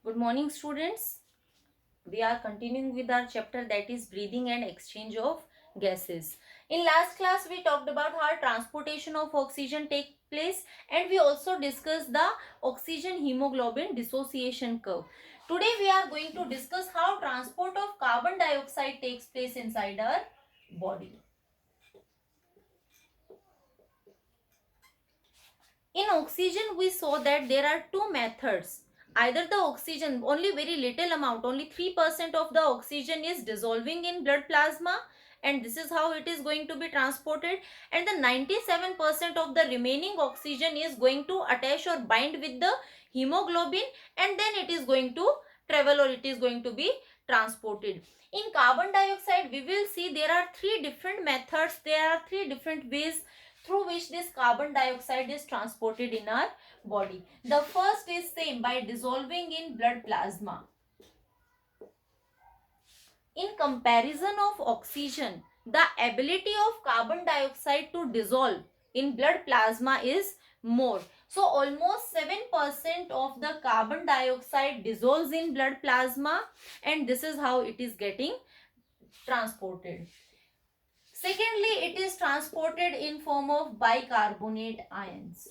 Good morning, students. We are continuing with our chapter, that is breathing and exchange of gases. In last class, we talked about how transportation of oxygen takes place, and we also discussed the oxygen hemoglobin dissociation curve. Today, we are going to discuss how transport of carbon dioxide takes place inside our body. In oxygen, we saw that there are two methods. Either the oxygen, only very little amount, only 3% of the oxygen is dissolving in blood plasma, and this is how it is going to be transported, and the 97% of the remaining oxygen is going to attach or bind with the hemoglobin, and then it is going to travel, or it is going to be transported. In carbon dioxide, we will see there are three different methods, there are three different ways through which this carbon dioxide is transported in our body. The first is same, by dissolving in blood plasma. In comparison of oxygen, the ability of carbon dioxide to dissolve in blood plasma is more. So almost 7% of the carbon dioxide dissolves in blood plasma, and this is how it is getting transported. Secondly, it is transported in form of bicarbonate ions.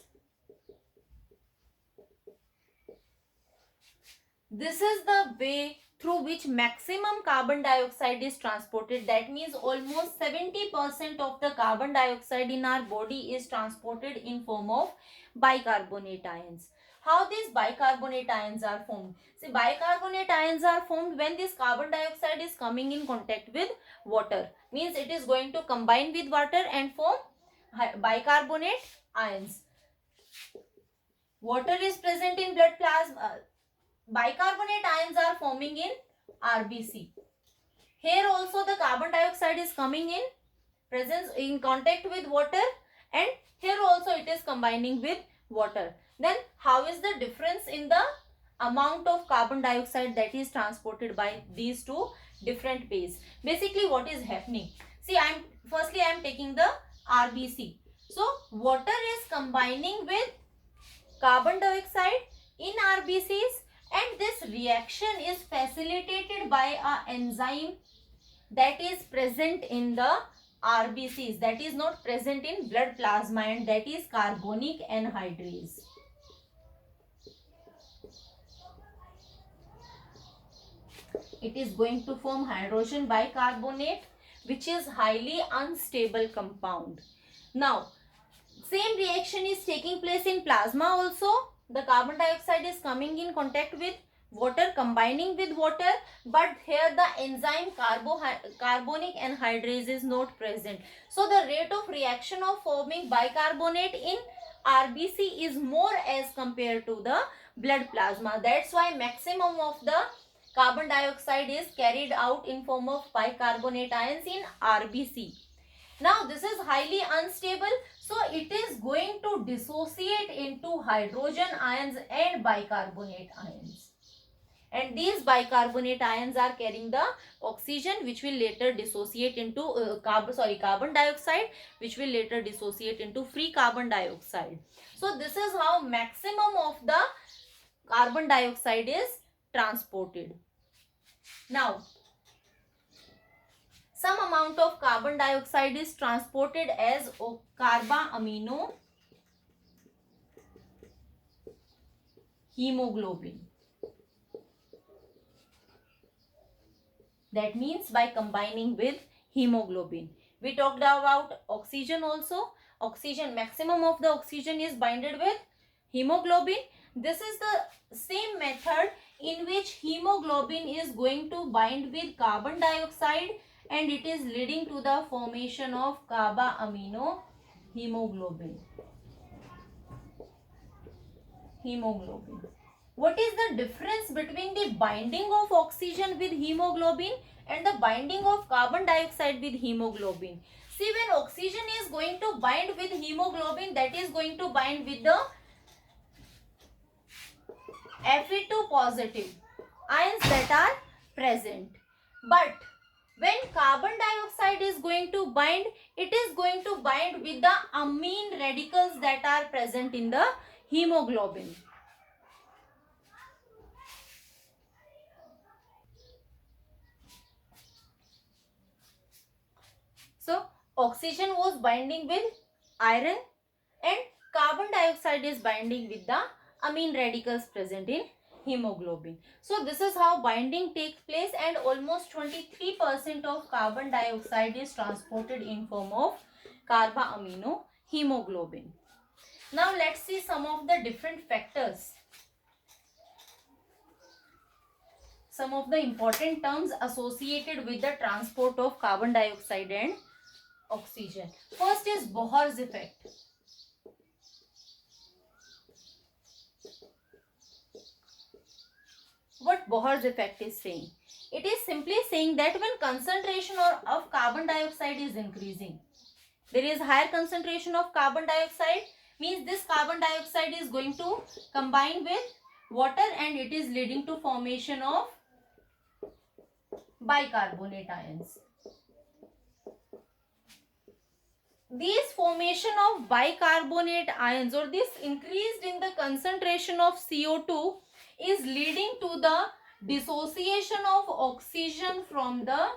This is the way through which maximum carbon dioxide is transported. That means almost 70% of the carbon dioxide in our body is transported in form of bicarbonate ions. How these bicarbonate ions are formed? See, bicarbonate ions are formed when this carbon dioxide is coming in contact with water. Means it is going to combine with water and form bicarbonate ions. Water is present in blood plasma. Bicarbonate ions are forming in RBC. Here also the carbon dioxide is coming in presence in contact with water, and here also it is combining with water. Then how is the difference in the amount of carbon dioxide that is transported by these two different ways? Basically, what is happening? See, I am taking the RBC. So water is combining with carbon dioxide in RBCs, and this reaction is facilitated by a enzyme that is present in the RBCs, that is not present in blood plasma, and that is carbonic anhydrase. It is going to form hydrogen bicarbonate, which is highly unstable compound. Now, same reaction is taking place in plasma also. The carbon dioxide is coming in contact with water, combining with water, but here the enzyme carbonic anhydrase is not present. So the rate of reaction of forming bicarbonate in RBC is more as compared to the blood plasma. That's why maximum of the carbon dioxide is carried out in form of bicarbonate ions in RBC. Now this is highly unstable, so it is going to dissociate into hydrogen ions and bicarbonate ions. And these bicarbonate ions are carrying the oxygen, which will later dissociate into carbon dioxide, which will later dissociate into free carbon dioxide. So this is how maximum of the carbon dioxide is transported. Now, some amount of carbon dioxide is transported as carbamino hemoglobin. That means by combining with hemoglobin. We talked about oxygen also. Oxygen, maximum of the oxygen is binded with hemoglobin. This is the same method in which hemoglobin is going to bind with carbon dioxide, and it is leading to the formation of carbamino hemoglobin. What is the difference between the binding of oxygen with hemoglobin and the binding of carbon dioxide with hemoglobin? See, when oxygen is going to bind with hemoglobin, that is going to bind with the Fe2 positive ions that are present. But when carbon dioxide is going to bind, it is going to bind with the amine radicals that are present in the hemoglobin. So oxygen was binding with iron and carbon dioxide is binding with the amine radicals present in hemoglobin. So this is how binding takes place, and almost 23% of carbon dioxide is transported in form of carboamino hemoglobin. Now let's see some of the different factors, some of the important terms associated with the transport of carbon dioxide and oxygen. First is Bohr's effect. What Bohr's effect is saying? It is simply saying that when concentration of carbon dioxide is increasing, there is higher concentration of carbon dioxide, means this carbon dioxide is going to combine with water and it is leading to formation of bicarbonate ions. These formation of bicarbonate ions, or this increased in the concentration of CO2, is leading to the dissociation of oxygen from the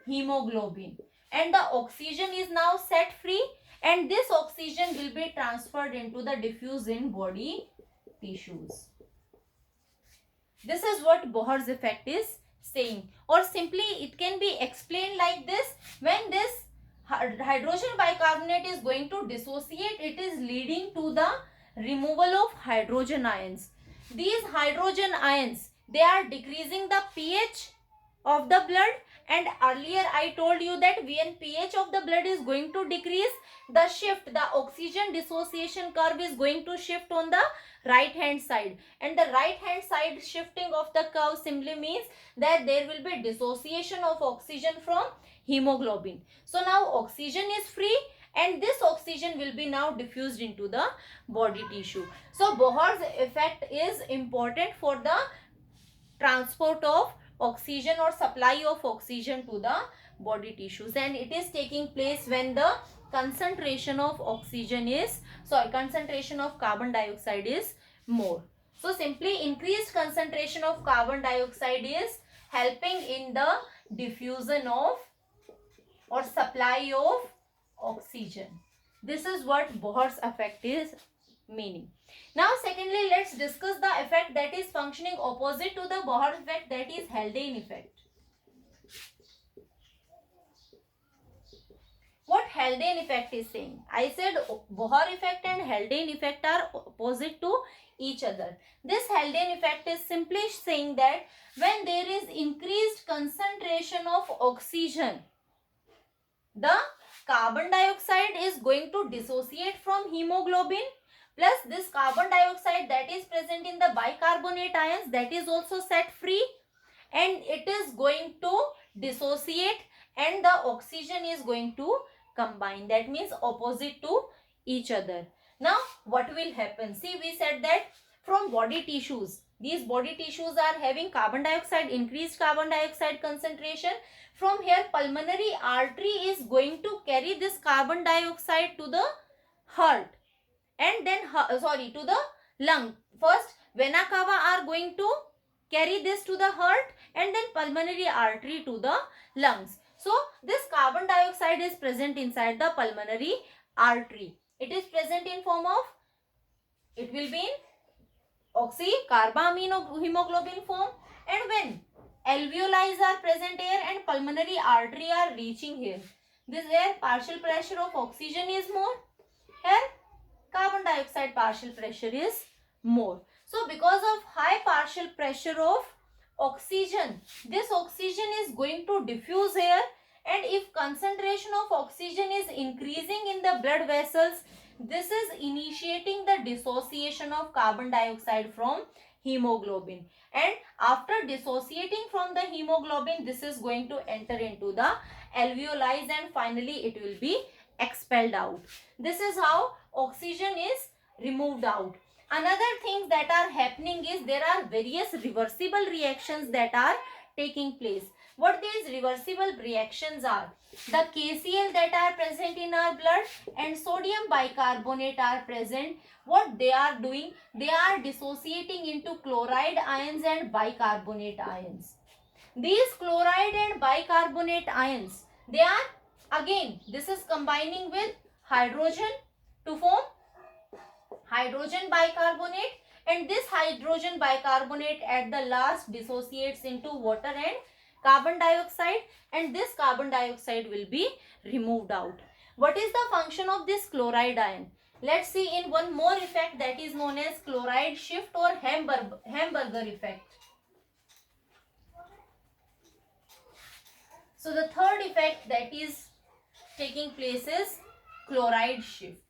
hemoglobin, and the oxygen is now set free, and this oxygen will be transferred into the diffuse in body tissues. This is what Bohr's effect is saying, or simply it can be explained like this: when this hydrogen bicarbonate is going to dissociate, it is leading to the removal of hydrogen ions. These hydrogen ions, they are decreasing the pH of the blood, and earlier I told you that when pH of the blood is going to decrease, the oxygen dissociation curve is going to shift on the right hand side, and the right hand side shifting of the curve simply means that there will be dissociation of oxygen from hemoglobin. So now oxygen is free, and this oxygen will be now diffused into the body tissue. So Bohr's effect is important for the transport of oxygen or supply of oxygen to the body tissues, and it is taking place when the concentration of carbon dioxide is more. So simply increased concentration of carbon dioxide is helping in the diffusion of or supply of oxygen. This is what Bohr's effect is meaning. Now secondly, let's discuss the effect that is functioning opposite to the Bohr effect, that is Haldane effect. What Haldane effect is saying? I said Bohr effect and Haldane effect are opposite to each other. This Haldane effect is simply saying that when there is increased concentration of oxygen, the carbon dioxide is going to dissociate from hemoglobin, plus this carbon dioxide that is present in the bicarbonate ions, that is also set free, and it is going to dissociate, and the oxygen is going to combine. That means opposite to each other. Now what will happen? See, we said that from body tissues, these body tissues are having carbon dioxide, increased carbon dioxide concentration. From here, pulmonary artery is going to carry this carbon dioxide to the heart, and then to the lung. First vena cava are going to carry this to the heart, and then pulmonary artery to the lungs. So this carbon dioxide is present inside the pulmonary artery. It is present in form of, it will be in carboamino hemoglobin form, and when alveoli are present here and pulmonary artery are reaching here, this where partial pressure of oxygen is more, here carbon dioxide partial pressure is more. So because of high partial pressure of oxygen, this oxygen is going to diffuse here, and if concentration of oxygen is increasing in the blood vessels, this is initiating the dissociation of carbon dioxide from hemoglobin, and after dissociating from the hemoglobin, this is going to enter into the alveoli, and finally it will be expelled out. This is how oxygen is removed out. Another thing that are happening is there are various reversible reactions that are taking place. What these reversible reactions are? The KCl that are present in our blood and sodium bicarbonate are present. What they are doing? They are dissociating into chloride ions and bicarbonate ions. These chloride and bicarbonate ions, they are Again, this is combining with hydrogen to form hydrogen bicarbonate, and this hydrogen bicarbonate at the last dissociates into water and carbon dioxide, and this carbon dioxide will be removed out. What is the function of this chloride ion? Let's see in one more effect that is known as chloride shift or Hamburger effect. So the third effect that is taking place is chloride shift.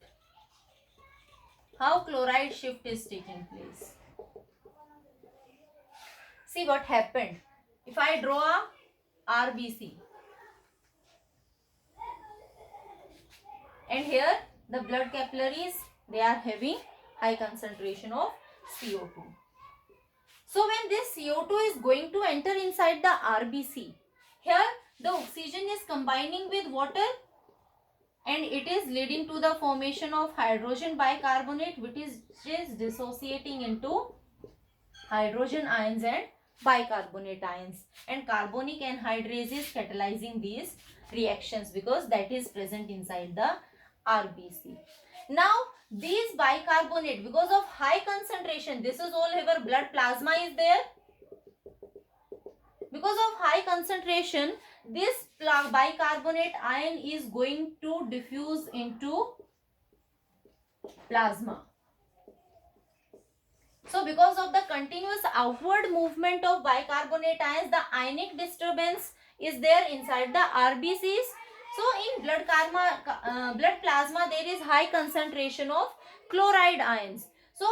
How chloride shift is taking place? See what happened. If I draw a RBC, and here the blood capillaries, they are having high concentration of CO2. So when this CO2 is going to enter inside the RBC, here the oxygen is combining with water and it is leading to the formation of hydrogen bicarbonate, which is dissociating into hydrogen ions and bicarbonate ions, and carbonic anhydrase is catalyzing these reactions because that is present inside the RBC. Now these bicarbonate, because of high concentration, this is all over blood plasma is there. Because of high concentration, this bicarbonate ion is going to diffuse into plasma. So because of the continuous outward movement of bicarbonate ions, the ionic disturbance is there inside the RBCs. So in blood plasma there is high concentration of chloride ions. So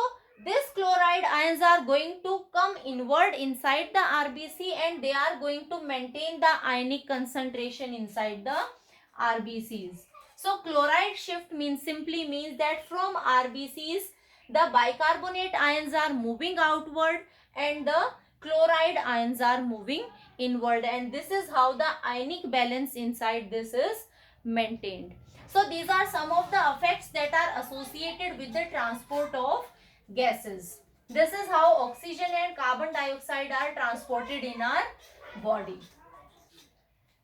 these chloride ions are going to come inward inside the RBC and they are going to maintain the ionic concentration inside the RBCs. So chloride shift simply means that from RBCs the bicarbonate ions are moving outward and the chloride ions are moving inward, and this is how the ionic balance inside this is maintained. So these are some of the effects that are associated with the transport of gases. This is how oxygen and carbon dioxide are transported in our body.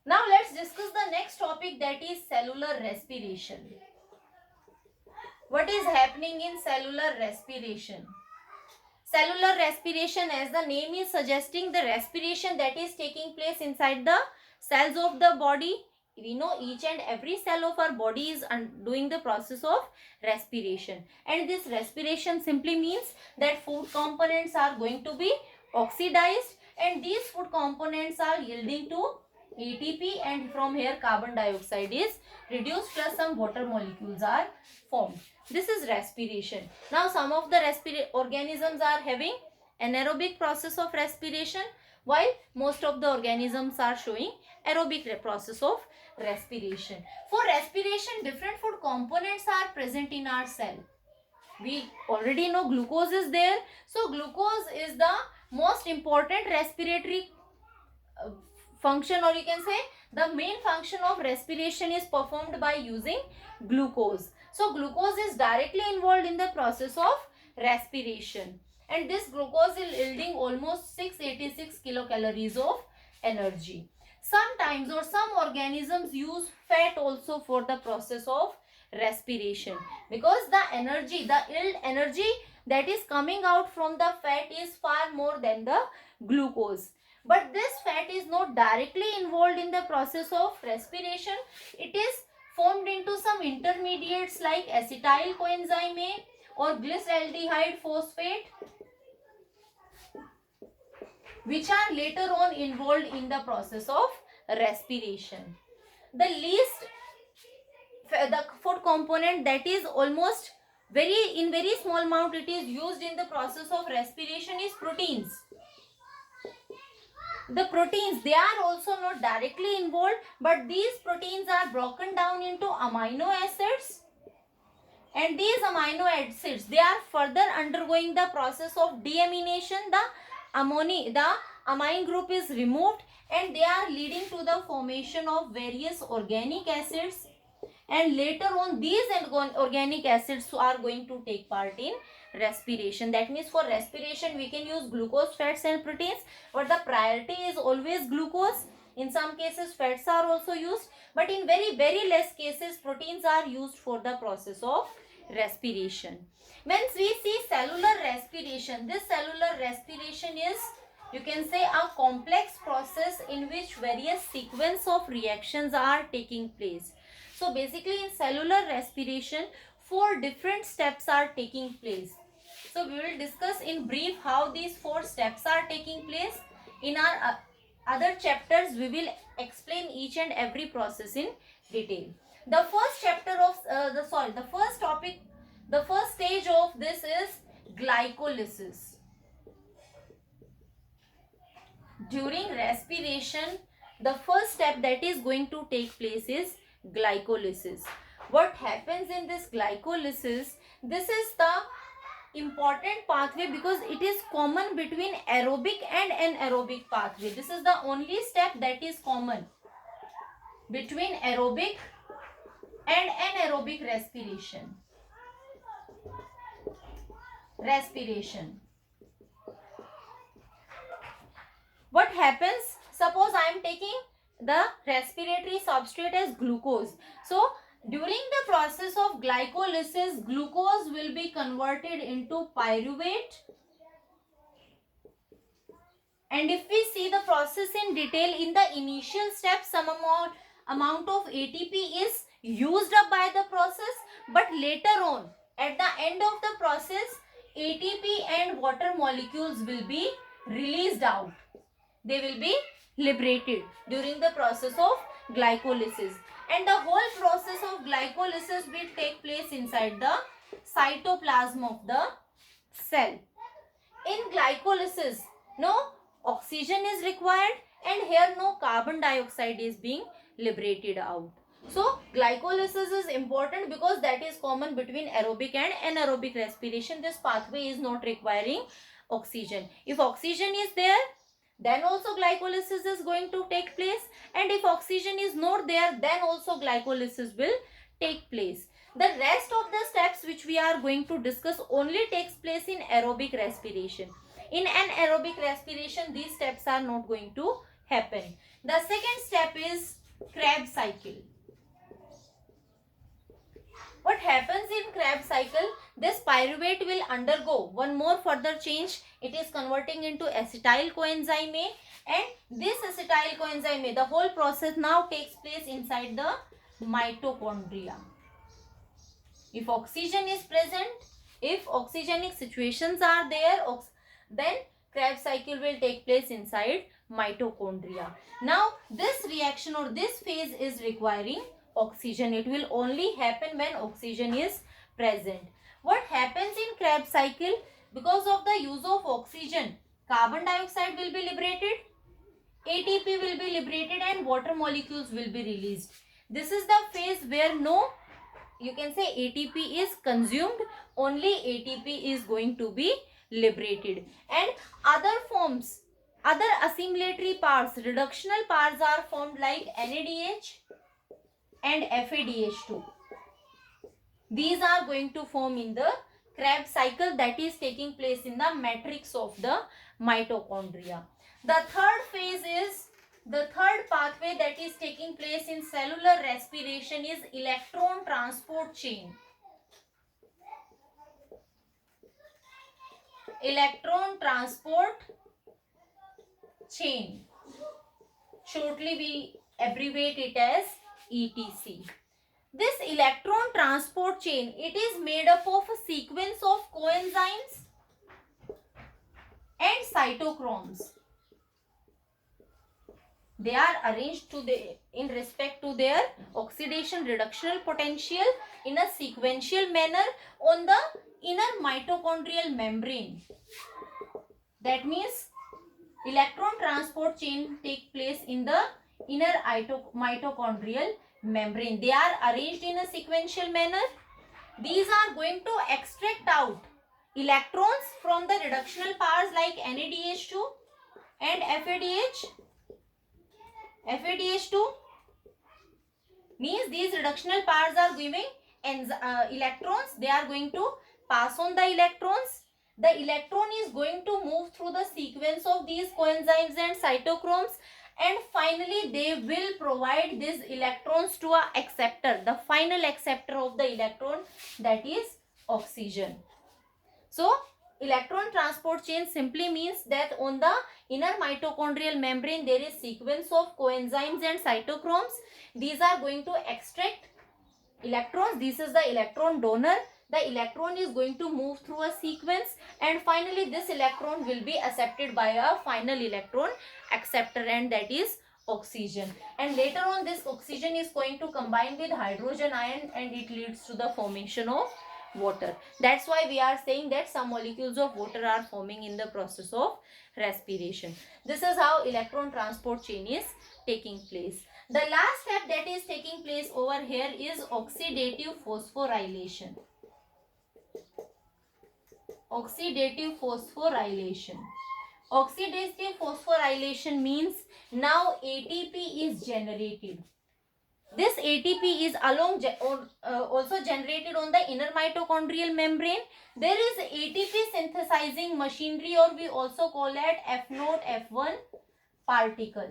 Now let's discuss the next topic, that is cellular respiration. What is happening in cellular respiration? Cellular respiration, as the name is suggesting, the respiration that is taking place inside the cells of the body. We know each and every cell of our body is doing the process of respiration, and this respiration simply means that food components are going to be oxidized and these food components are yielding to ATP, and from here carbon dioxide is reduced plus some water molecules are formed. This is respiration. Now some of the organisms are having anaerobic process of respiration, while most of the organisms are showing aerobic process of respiration. For respiration, different food components are present in our cell. We already know glucose is there. So glucose is the most important respiratory function, or you can say the main function of respiration is performed by using glucose. So glucose is directly involved in the process of respiration, and this glucose is yielding almost 686 kilocalories of energy. Sometimes or some organisms use fat also for the process of respiration, because the yield energy that is coming out from the fat is far more than the glucose. But this fat is not directly involved in the process of respiration. It is formed into some intermediates like acetyl coenzyme A or glyceraldehyde phosphate, which are later on involved in the process of respiration. The food component that is almost in very small amount it is used in the process of respiration is proteins. The proteins, they are also not directly involved, but these proteins are broken down into amino acids, and these amino acids, they are further undergoing the process of deamination. The amine group is removed and they are leading to the formation of various organic acids, and later on these organic acids are going to take part in respiration. That means for respiration we can use glucose, fats and proteins, but the priority is always glucose, In some cases fats are also used, but in very less cases proteins are used for the process of respiration. When we see cellular respiration, this cellular respiration is, you can say, a complex process in which various sequence of reactions are taking place. So basically in cellular respiration, 4 different steps are taking place. So we will discuss in brief how these 4 steps are taking place. In our other chapters we will explain each and every process in detail. The first chapter of the first topic, the first stage of this is glycolysis. During respiration, the first step that is going to take place is glycolysis. What happens in this glycolysis? This is the important pathway because it is common between aerobic and anaerobic pathway. This is the only step that is common between aerobic and anaerobic respiration. What happens? Suppose I am taking the respiratory substrate as glucose. So during the process of glycolysis, glucose will be converted into pyruvate. And if we see the process in detail, in the initial step, some amount of ATP is used up by the process, but later on, at the end of the process, ATP and water molecules will be released out. They will be liberated during the process of glycolysis. And the whole process of glycolysis will take place inside the cytoplasm of the cell. In glycolysis, no oxygen is required and here no carbon dioxide is being liberated out. So glycolysis is important because that is common between aerobic and anaerobic respiration. This pathway is not requiring oxygen. If oxygen is there, then also glycolysis is going to take place, and if oxygen is not there, then also glycolysis will take place. The rest of the steps which we are going to discuss only takes place in aerobic respiration. In anaerobic respiration, these steps are not going to happen. The second step is Krebs cycle. What happens in Krebs cycle? This pyruvate will undergo one more further change. It is converting into acetyl coenzyme A, and this acetyl coenzyme A, the whole process now takes place inside the mitochondria. If oxygen is present, if oxygenic situations are there, then Krebs cycle will take place inside mitochondria. Now this reaction or this phase is requiring oxygen. It will only happen when oxygen is present. What happens in Krebs cycle? Because of the use of oxygen, carbon dioxide will be liberated, ATP will be liberated, and water molecules will be released. This is the phase where no, you can say, ATP is consumed, only ATP is going to be liberated. And other forms, other assimilatory parts, reductional parts are formed like NADH and FADH2. These are going to form in the Krebs cycle that is taking place in the matrix of the mitochondria. The third phase is, the third pathway that is taking place in cellular respiration is electron transport chain. Electron transport chain. Shortly we abbreviate it as ETC. This electron transport chain, it is made up of a sequence of coenzymes and cytochromes. They are arranged in respect to their oxidation reductional potential in a sequential manner on the inner mitochondrial membrane. That means electron transport chain take place in the inner mitochondrial membrane. They are arranged in a sequential manner. These are going to extract out electrons from the reductional pairs like NADH2 and FADH2 means these reductional pairs are giving electrons. They are going to pass on the electrons. The electron is going to move through the sequence of these coenzymes and cytochromes, and finally they will provide these electrons to a acceptor, the final acceptor of the electron, that is oxygen. So electron transport chain simply means that on the inner mitochondrial membrane there is sequence of coenzymes and cytochromes. These are going to extract electrons. This is the electron donor. The electron is going to move through a sequence, and finally this electron will be accepted by a final electron acceptor, and that is oxygen. And later on this oxygen is going to combine with hydrogen ion, and it leads to the formation of water. That's why we are saying that some molecules of water are forming in the process of respiration. This is how electron transport chain is taking place. The last step that is taking place over here is oxidative phosphorylation. Oxidative phosphorylation. Oxidative phosphorylation means now ATP is generated. This ATP is also generated on the inner mitochondrial membrane. There is ATP synthesizing machinery, or we also call it F0, F1 particle.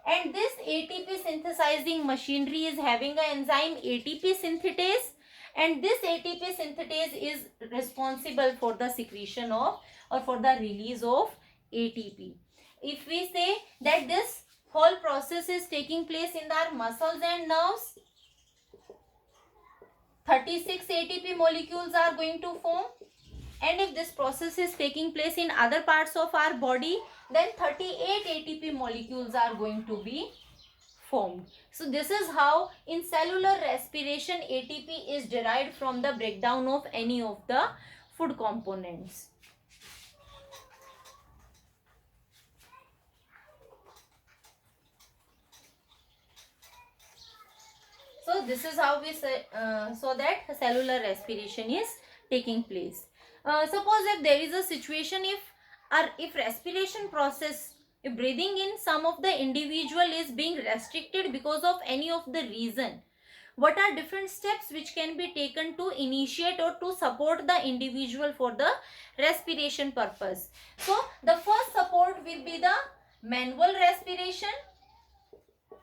And this ATP synthesizing machinery is having an enzyme ATP synthetase, and this ATP synthetase is responsible for the secretion of, or for the release of ATP. If we say that this whole process is taking place in our muscles and nerves, 36 ATP molecules are going to form, and if this process is taking place in other parts of our body, then 38 ATP molecules are going to be formed. So this is how in cellular respiration ATP is derived from the breakdown of any of the food components. So this is how we say, so that cellular respiration is taking place. Suppose if there is a situation, if respiration process, if breathing in some of the individual is being restricted because of any of the reason, what are different steps which can be taken to initiate or to support the individual for the respiration purpose? So the first support will be the manual respiration.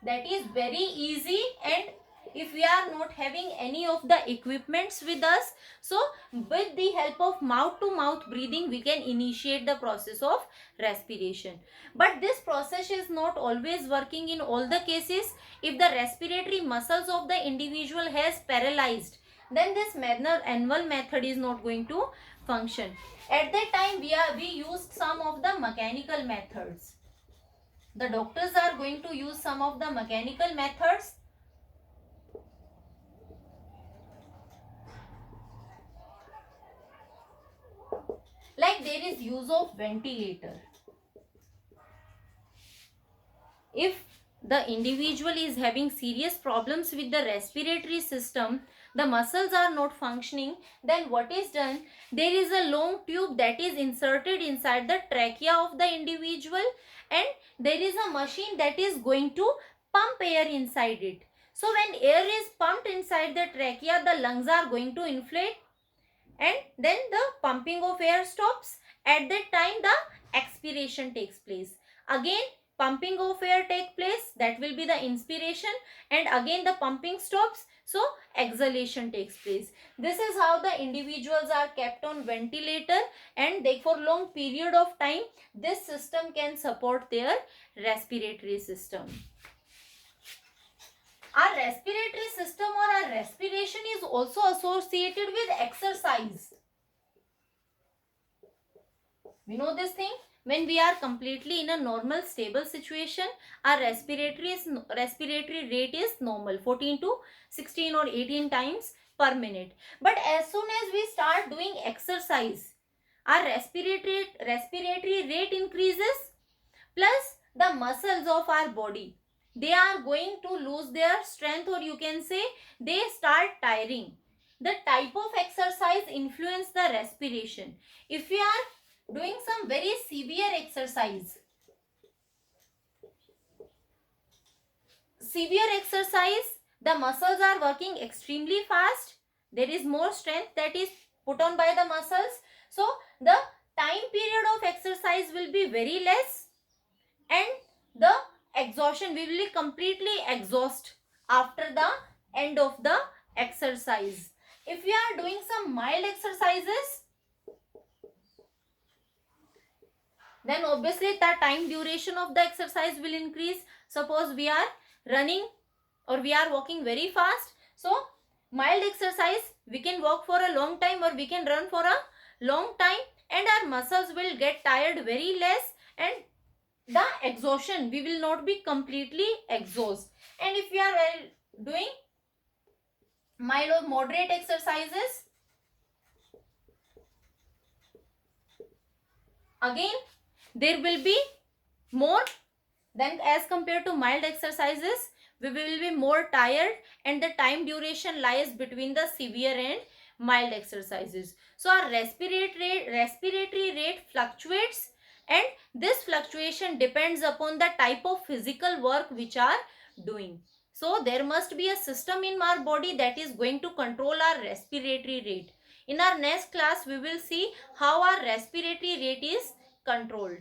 That is very easy, and if we are not having any of the equipments with us, so with the help of mouth to mouth breathing we can initiate the process of respiration. But this process is not always working in all the cases. If the respiratory muscles of the individual has paralyzed, then this manual method is not going to function. At that time we used some of the mechanical methods. The doctors are going to use some of the mechanical methods. Like there is use of ventilator. If the individual is having serious problems with the respiratory system, the muscles are not functioning, then what is done? There is a long tube that is inserted inside the trachea of the individual, and there is a machine that is going to pump air inside it. So when air is pumped inside the trachea, the lungs are going to inflate, and then the pumping of air stops. At that time the expiration takes place. Again pumping of air takes place, that will be the inspiration, and again the pumping stops, so exhalation takes place. This is how the individuals are kept on ventilator, and they for long period of time this system can support their respiratory system. Our respiratory system or our respiration is also associated with exercise. We know this thing. When we are completely in a normal stable situation, our respiratory rate is normal, 14 to 16 or 18 times per minute. But as soon as we start doing exercise, our respiratory rate increases, plus the muscles of our body, they are going to lose their strength, or you can say they start tiring. The type of exercise influence the respiration. If we are doing some very severe exercise, the muscles are working extremely fast. There is more strength that is put on by the muscles. So the time period of exercise will be very less, and the exhaustion, we will be completely exhaust after the end of the exercise. If we are doing some mild exercises, then obviously the time duration of the exercise will increase. Suppose we are running or we are walking very fast, so mild exercise, we can walk for a long time or we can run for a long time, and our muscles will get tired very less, and the exhaustion, we will not be completely exhausted. And if we are doing mild or moderate exercises, again there will be more than as compared to mild exercises, we will be more tired, and the time duration lies between the severe and mild exercises. So our respiratory rate fluctuates, and this fluctuation depends upon the type of physical work which are doing. So there must be a system in our body that is going to control our respiratory rate. In our next class, we will see how our respiratory rate is controlled.